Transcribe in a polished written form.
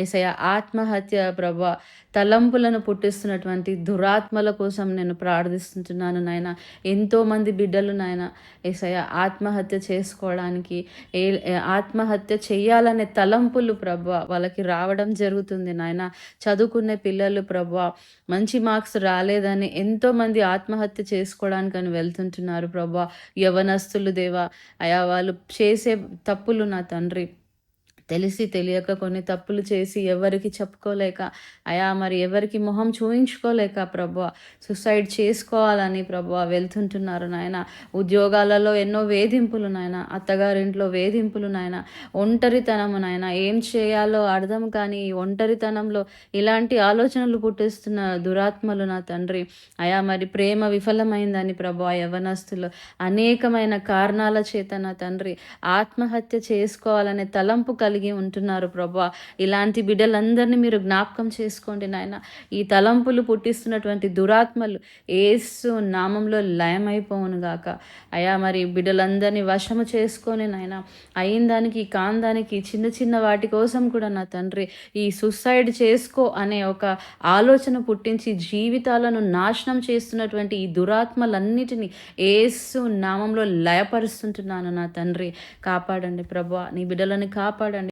యేసయ్య ఆత్మహత్య ప్రభా తలంపులను పుట్టిస్తున్నటువంటి దురాత్మల కోసం నేను ప్రార్థిస్తుంటున్నాను నాయన. ఎంతోమంది బిడ్డలు నాయన యేసయ్య ఆత్మహత్య చేసుకోవడానికి ఆత్మహత్య చేయాలనే తలంపులు ప్రభా వాళ్ళకి రావడం జరుగుతుంది నాయన. చదువుకునే పిల్లలు ప్రభా మంచి మార్క్స్ రాలేదని ఎంతోమంది ఆత్మహత్య చేసుకోవడానికని వెళ్తుంటున్నారు ప్రభా. యవనస్తులు దేవా అయా వాళ్ళు చేసే తప్పులు నా తండ్రి తెలిసి తెలియక కొన్ని తప్పులు చేసి ఎవరికి చెప్పుకోలేక అయా మరి ఎవరికి మొహం చూయించుకోలేక ప్రభా సూసైడ్ చేసుకోవాలని ప్రభా వెళ్తుంటున్నారు నాయన. ఉద్యోగాలలో ఎన్నో వేధింపులు నాయన, అత్తగారింట్లో వేధింపులు నాయన, ఒంటరితనము నాయన, ఏం చేయాలో అర్థం కానీ ఈ ఒంటరితనంలో ఇలాంటి ఆలోచనలు పుట్టిస్తున్న దురాత్మలు నా తండ్రి అయా మరి ప్రేమ విఫలమైందని ప్రభా యవనస్తులు అనేకమైన కారణాల చేత నా తండ్రి ఆత్మహత్య చేసుకోవాలనే తలంపు కలిగి ఉంటున్నారు ప్రభా. ఇలాంటి బిడ్డలందరినీ మీరు జ్ఞాపకం చేసుకోండి నాయన. ఈ తలంపులు పుట్టిస్తున్నటువంటి దురాత్మలు యేసు నామంలో లయమైపోవును గాక. అయా మరి బిడ్డలందరినీ వశము చేసుకొని నాయన అయిన దానికి కాని దానికి చిన్న చిన్న వాటి కోసం కూడా నా తండ్రి ఈ సూసైడ్ చేసుకో అనే ఒక ఆలోచన పుట్టించి జీవితాలను నాశనం చేస్తున్నటువంటి ఈ దురాత్మలన్నిటినీ యేసు నామంలో లయపరుస్తుంటున్నాను నా తండ్రి. కాపాడండి ప్రభా, నీ బిడ్డలను కాపాడండి.